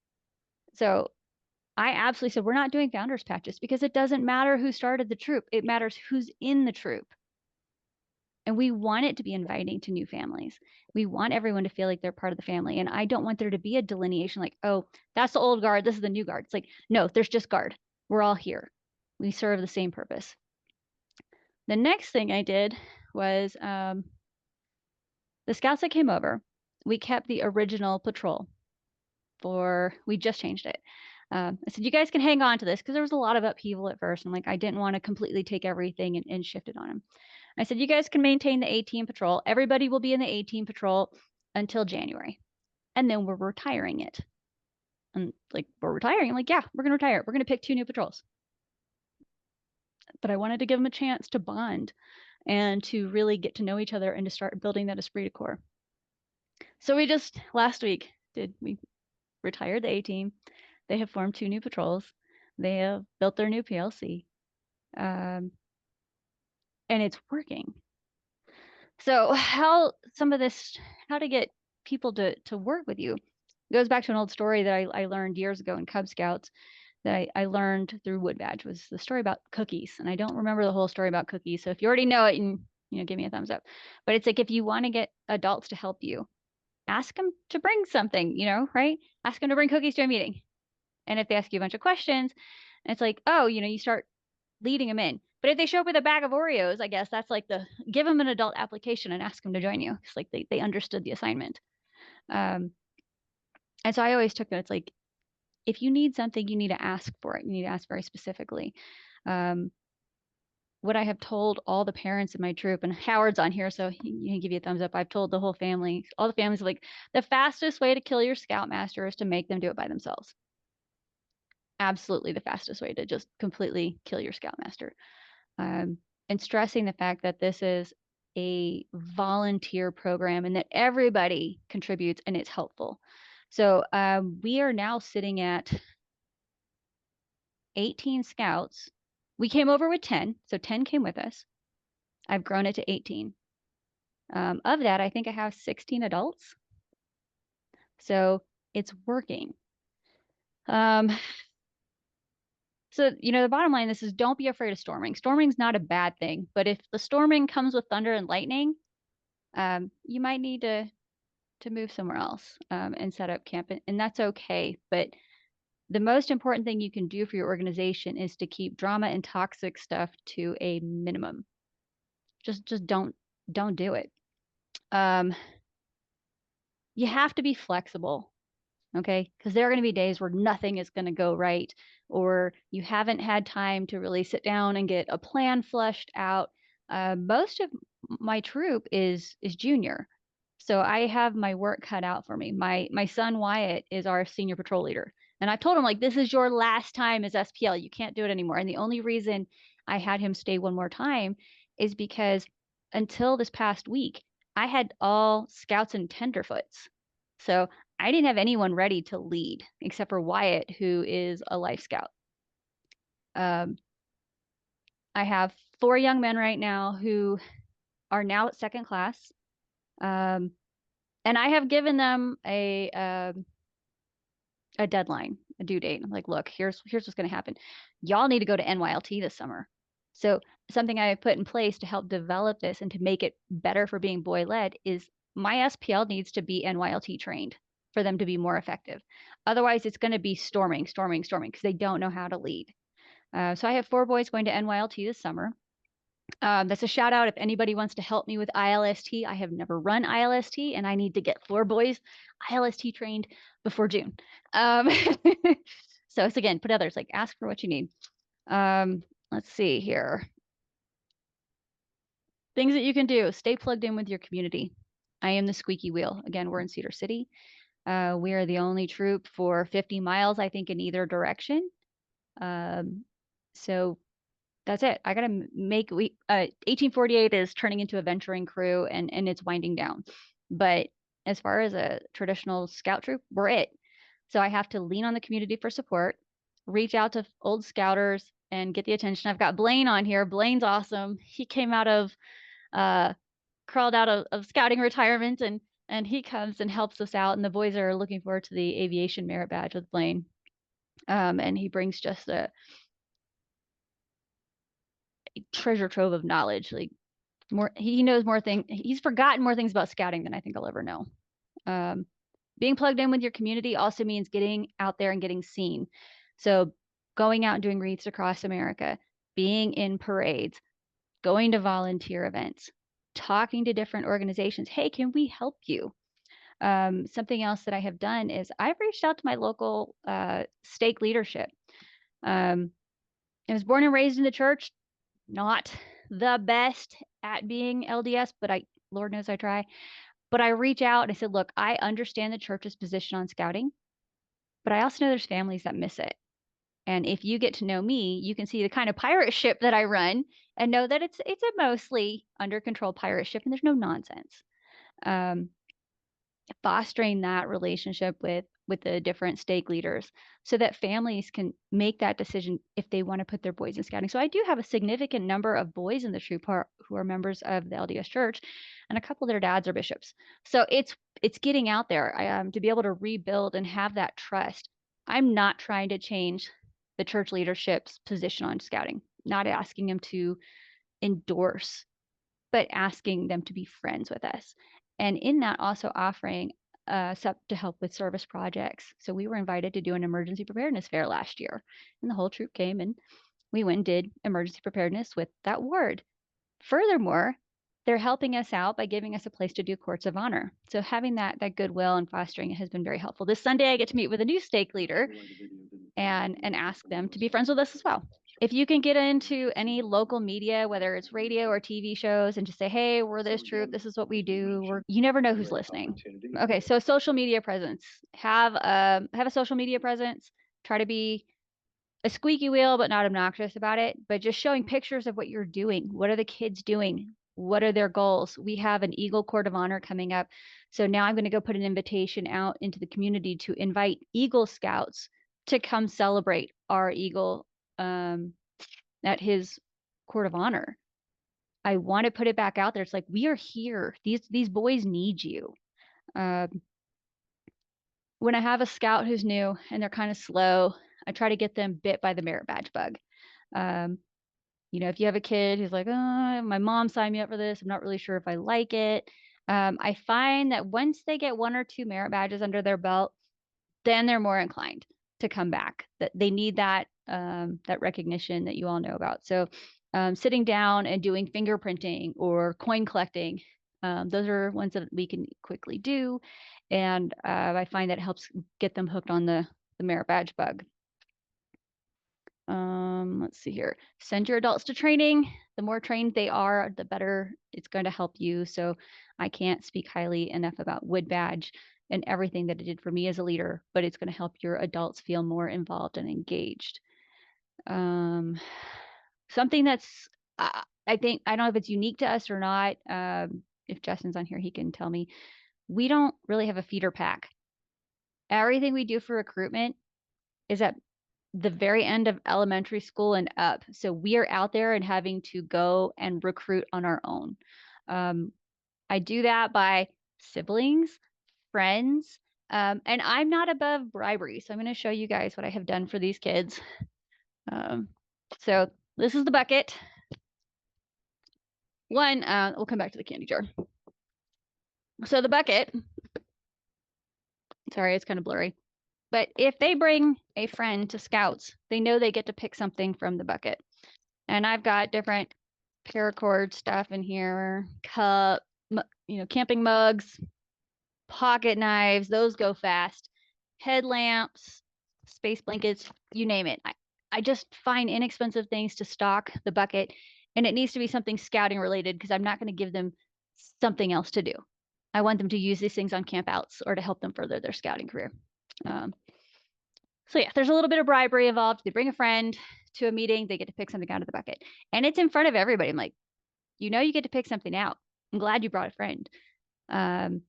So I absolutely said, we're not doing founder's patches, because it doesn't matter who started the troop. It matters who's in the troop. And we want it to be inviting to new families. We want everyone to feel like they're part of the family. And I don't want there to be a delineation like, oh, that's the old guard, this is the new guard. It's like, no, there's just guard. We're all here. We serve the same purpose. The next thing I did was the scouts that came over, we kept the original patrol we just changed it. I said, you guys can hang on to this, because there was a lot of upheaval at first. And like, I didn't want to completely take everything and shift it on them. I said, you guys can maintain the A-team patrol. Everybody will be in the A-team patrol until January. And then we're retiring it. And like, we're retiring? I'm like, yeah, we're going to retire. We're going to pick 2 new patrols. But I wanted to give them a chance to bond and to really get to know each other and to start building that esprit de corps. So we just, last week, we retired the A-team. They have formed 2 new patrols. They have built their new PLC. And it's working. So how to get people to work with you goes back to an old story that I learned years ago in Cub Scouts that I learned through Wood Badge, was the story about cookies. And I don't remember the whole story about cookies. So if you already know it, and give me a thumbs up. But it's like, if you want to get adults to help you, ask them to bring something, right? Ask them to bring cookies to a meeting. And if they ask you a bunch of questions, it's like, oh, you start leading them in. But if they show up with a bag of Oreos, I guess that's like give them an adult application and ask them to join you. It's like they understood the assignment. And so I always took that. It's like, if you need something, you need to ask for it. You need to ask very specifically. What I have told all the parents in my troop, and Howard's on here, so he can give you a thumbs up. I've told the whole family, all the families, like, the fastest way to kill your scoutmaster is to make them do it by themselves. Absolutely the fastest way to just completely kill your scoutmaster. And stressing the fact that this is a volunteer program and that everybody contributes and it's helpful. So we are now sitting at 18 scouts. We came over with 10, so 10 came with us. I've grown it to 18. Of that, I think I have 16 adults. So it's working. So, the bottom line, this is, don't be afraid of storming. Storming's not a bad thing, but if the storming comes with thunder and lightning, you might need to move somewhere else and set up camp, and that's okay. But the most important thing you can do for your organization is to keep drama and toxic stuff to a minimum. Just don't do it. You have to be flexible, okay? Because there are going to be days where nothing is going to go right, or you haven't had time to really sit down and get a plan fleshed out. Most of my troop is junior, so I have my work cut out for me. My son Wyatt is our senior patrol leader, and I've told him, like, this is your last time as SPL. You can't do it anymore. And the only reason I had him stay one more time is because until this past week, I had all scouts and tenderfoots. So I didn't have anyone ready to lead except for Wyatt, who is a life scout. I have 4 young men right now who are now at second class. And I have given them a deadline, a due date. I'm like, look, here's what's going to happen. Y'all need to go to NYLT this summer. So something I have put in place to help develop this and to make it better for being boy led is my SPL needs to be NYLT trained for them to be more effective. Otherwise, it's going to be storming because they don't know how to lead. So I have 4 boys going to NYLT this summer. That's a shout out if anybody wants to help me with ILST. I have never run ILST, and I need to get 4 boys ILST trained before June. So it's, again, put others, like, ask for what you need. Let's see here. Things that you can do: stay plugged in with your community. I am the squeaky wheel. Again, we're in Cedar City. We are the only troop for 50 miles, I think, in either direction. So that's it. I gotta make 1848 is turning into a venturing crew, and it's winding down. But as far as a traditional scout troop, we're it. So I have to lean on the community for support, reach out to old scouters and get the attention. I've got Blaine on here. Blaine's awesome. He came out of crawled out of scouting retirement, and he comes and helps us out, and the boys are looking forward to the aviation merit badge with Blaine. And he brings just a treasure trove of knowledge. Like, he knows more things. He's forgotten more things about scouting than I think I'll ever know. Being plugged in with your community also means getting out there and getting seen. So going out and doing wreaths across America, being in parades, going to volunteer events, talking to different organizations. Hey, can we help you? Something else that I have done is I've reached out to my local stake leadership. I was born and raised in the church, not the best at being LDS, but Lord knows I try. But I reach out and I said, look, I understand the church's position on scouting, but I also know there's families that miss it. And if you get to know me, you can see the kind of pirate ship that I run and know that it's a mostly under control pirate ship and there's no nonsense. Fostering that relationship with the different stake leaders so that families can make that decision if they want to put their boys in scouting. So I do have a significant number of boys in the troop who are members of the LDS Church, and a couple of their dads are bishops. So it's getting out there to be able to rebuild and have that trust. I'm not trying to change the church leadership's position on scouting, not asking them to endorse, but asking them to be friends with us. And in that, also offering to help with service projects. So we were invited to do an emergency preparedness fair last year, and the whole troop came, and we went and did emergency preparedness with that ward. Furthermore, they're helping us out by giving us a place to do courts of honor. So having that goodwill and fostering it has been very helpful. This Sunday, I get to meet with a new stake leader and ask them to be friends with us as well. If you can get into any local media, whether it's radio or TV shows, and just say, hey, we're this troop, this is what we do, you never know who's listening. Okay, so social media presence. Have a social media presence. Try to be a squeaky wheel, but not obnoxious about it, but just showing pictures of what you're doing. What are the kids doing? What are their goals? We have an Eagle Court of Honor coming up. So now I'm going to go put an invitation out into the community to invite Eagle Scouts to come celebrate our Eagle at his Court of Honor. I want to put it back out there. It's like, we are here. These boys need you. When I have a scout who's new and they're kind of slow, I try to get them bit by the merit badge bug. If you have a kid who's like, oh, my mom signed me up for this, I'm not really sure if I like it. I find that once they get 1 or 2 merit badges under their belt, then they're more inclined to come back. That they need that that recognition that you all know about. So sitting down and doing fingerprinting or coin collecting, those are ones that we can quickly do, and I find that helps get them hooked on the merit badge bug. Let's see here. Send your adults to training. The more trained they are, the better it's going to help you. So I can't speak highly enough about Wood Badge and everything that it did for me as a leader, but it's going to help your adults feel more involved and engaged. Something that's, I think, I don't know if it's unique to us or not. If Justin's on here, he can tell me. We don't really have a feeder pack. Everything we do for recruitment is at the very end of elementary school and up. So we are out there and having to go and recruit on our own. I do that by siblings, friends, and I'm not above bribery. So I'm going to show you guys what I have done for these kids. So this is the bucket. We'll come back to the candy jar. So the bucket, sorry, it's kind of blurry. But if they bring a friend to Scouts, they know they get to pick something from the bucket. And I've got different paracord stuff in here, camping mugs, pocket knives, those go fast, headlamps, space blankets, you name it. I just find inexpensive things to stock the bucket, and it needs to be something scouting related because I'm not going to give them something else to do. I want them to use these things on campouts or to help them further their scouting career. So yeah, there's a little bit of bribery involved. They bring a friend to a meeting, they get to pick something out of the bucket. And it's in front of everybody. I'm like, you get to pick something out. I'm glad you brought a friend. And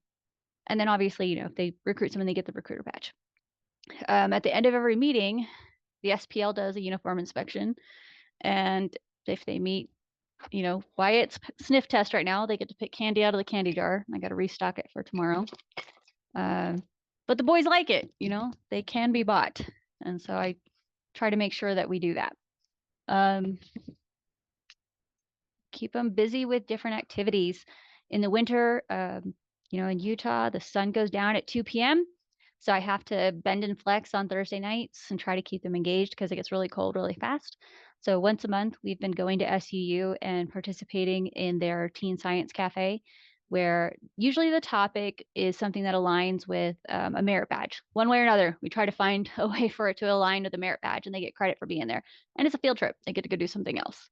then obviously, if they recruit someone, they get the recruiter badge. At the end of every meeting, the SPL does a uniform inspection. And if they meet, Wyatt's sniff test right now, they get to pick candy out of the candy jar. I got to restock it for tomorrow. But the boys like it, they can be bought. And so I try to make sure that we do that. Keep them busy with different activities. In the winter, in Utah, the sun goes down at 2 p.m. So I have to bend and flex on Thursday nights and try to keep them engaged because it gets really cold really fast. So once a month, we've been going to SUU and participating in their Teen Science Cafe, where usually the topic is something that aligns with a merit badge. One way or another, we try to find a way for it to align with the merit badge, and they get credit for being there. And it's a field trip. They get to go do something else.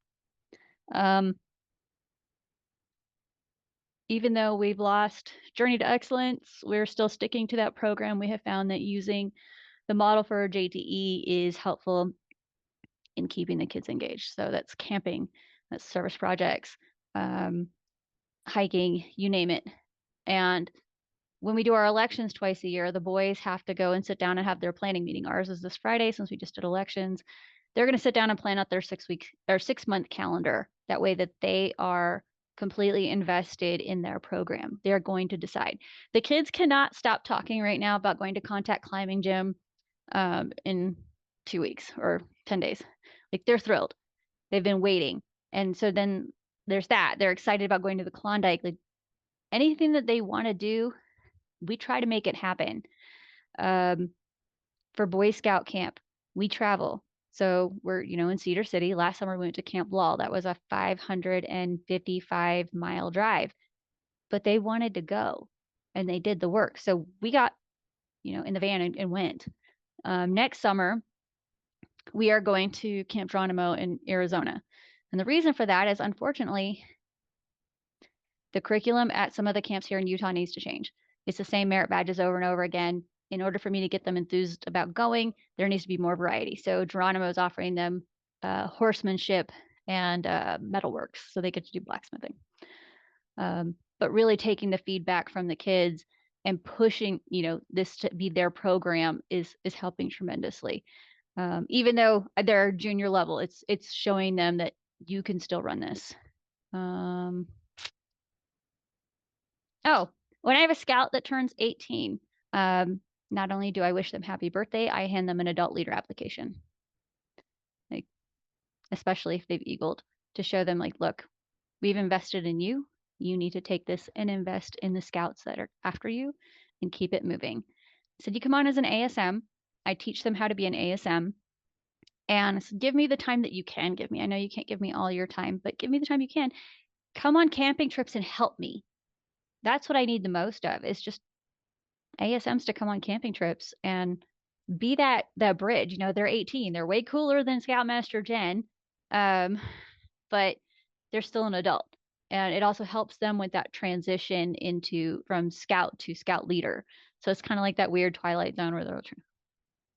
Even though we've lost Journey to Excellence, we're still sticking to that program. We have found that using the model for JTE is helpful in keeping the kids engaged. So that's camping, that's service projects, hiking, you name it. And when we do our elections twice a year, the boys have to go and sit down and have their planning meeting. Ours is this Friday since we just did elections. They're going to sit down and plan out their 6-month calendar. That way that they are completely invested in their program. They're going to decide. The kids cannot stop talking right now about going to Contact Climbing Gym in 2 weeks or 10 days. Like, they're thrilled. They've been waiting. And so then there's that. They're excited about going to the Klondike. Like, anything that they want to do, we try to make it happen. For Boy Scout camp, we travel. So we're, in Cedar City. Last summer we went to Camp Law. That was a 555-mile drive. But they wanted to go, and they did the work. So we got, in the van and went. Next summer, we are going to Camp Geronimo in Arizona. And the reason for that is, unfortunately, the curriculum at some of the camps here in Utah needs to change. It's the same merit badges over and over again. In order for me to get them enthused about going, there needs to be more variety. So Geronimo is offering them horsemanship and metalworks, so they get to do blacksmithing. But really taking the feedback from the kids and pushing, this to be their program is helping tremendously. Even though they're junior level, it's showing them that you can still run this. Oh, when I have a scout that turns 18, not only do I wish them happy birthday, I hand them an adult leader application. Like, especially if they've eagled, to show them, like, look, we've invested in you. You need to take this and invest in the scouts that are after you and keep it moving. I said, you come on as an ASM. I teach them how to be an ASM. And I said, give me the time that you can give me. I know you can't give me all your time, but give me the time you can. Come on camping trips and help me. That's what I need the most of, is just ASMs to come on camping trips and be that bridge. You know, they're 18. They're way cooler than Scoutmaster Jen. But they're still an adult. And it also helps them with that transition from scout to scout leader. So it's kind of like that weird Twilight Zone where they're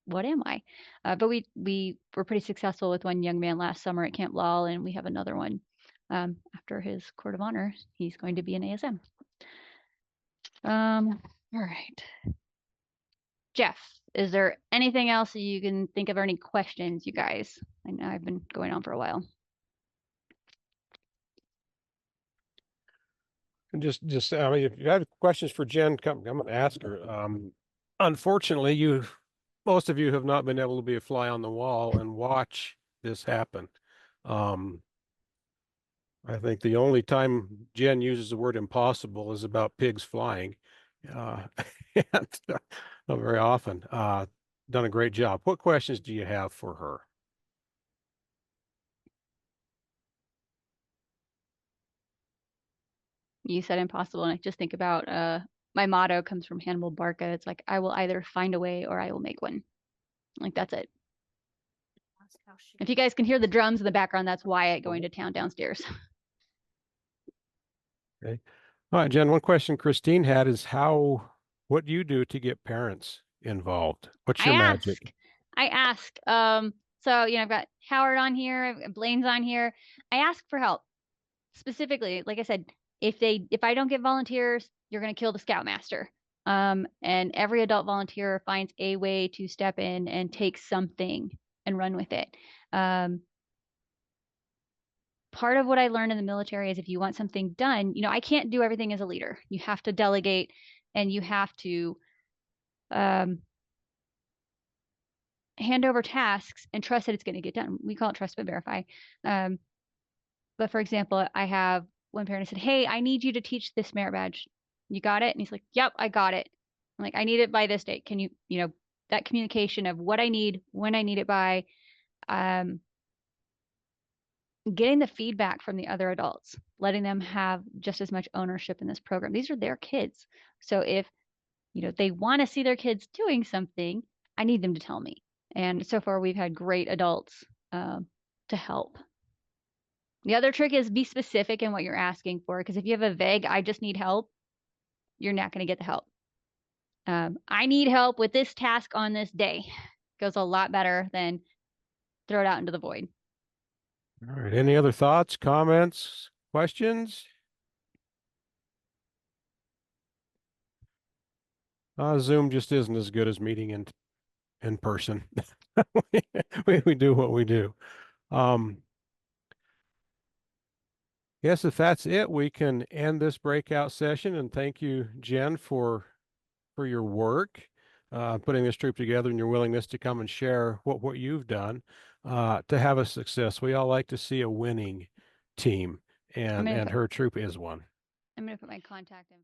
what am I? But we were pretty successful with one young man last summer at Camp Lal, and we have another one after his Court of Honor. He's going to be an ASM. All right. Jeff, is there anything else that you can think of, or any questions, you guys? I know I've been going on for a while. And just I mean, if you have questions for Jen, come and ask her. Unfortunately, most of you have not been able to be a fly on the wall and watch this happen. I think the only time Jen uses the word impossible is about pigs flying. And not very often. Done a great job. What questions do you have for her? You said impossible, and I just think about my motto comes from Hannibal Barca. It's like, I will either find a way or I will make one. Like, that's it. If you guys can hear the drums in the background, that's Wyatt going to town downstairs. Okay. All right, Jen, one question Christine had is what do you do to get parents involved? What's your magic? I ask. So, you know, I've got Howard on here, Blaine's on here. I ask for help. Specifically, like I said, if I don't get volunteers, you're going to kill the Scoutmaster. And every adult volunteer finds a way to step in and take something and run with it. Part of what I learned in the military is if you want something done, you know, I can't do everything as a leader. You have to delegate, and you have to hand over tasks and trust that it's going to get done. We call it trust but verify. But for example, I have one parent who said, hey, I need you to teach this merit badge. You got it? And he's like, yep, I got it. I'm like, I need it by this date. Can you know, that communication of what I need, when I need it by, getting the feedback from the other adults, letting them have just as much ownership in this program. These are their kids. So if, you know, they want to see their kids doing something, I need them to tell me. And so far we've had great adults to help. The other trick is be specific in what you're asking for, because if you have a vague, I just need help, you're not going to get the help. I need help with this task on this day. Goes a lot better than throw it out into the void. All right. Any other thoughts, comments, questions? Zoom just isn't as good as meeting in person. we do what we do. Yes, if that's it, we can end this breakout session. And thank you, Jen, for your work, putting this troop together, and your willingness to come and share what you've done to have a success. We all like to see a winning team, and her troop is one. I'm going to put my contact info.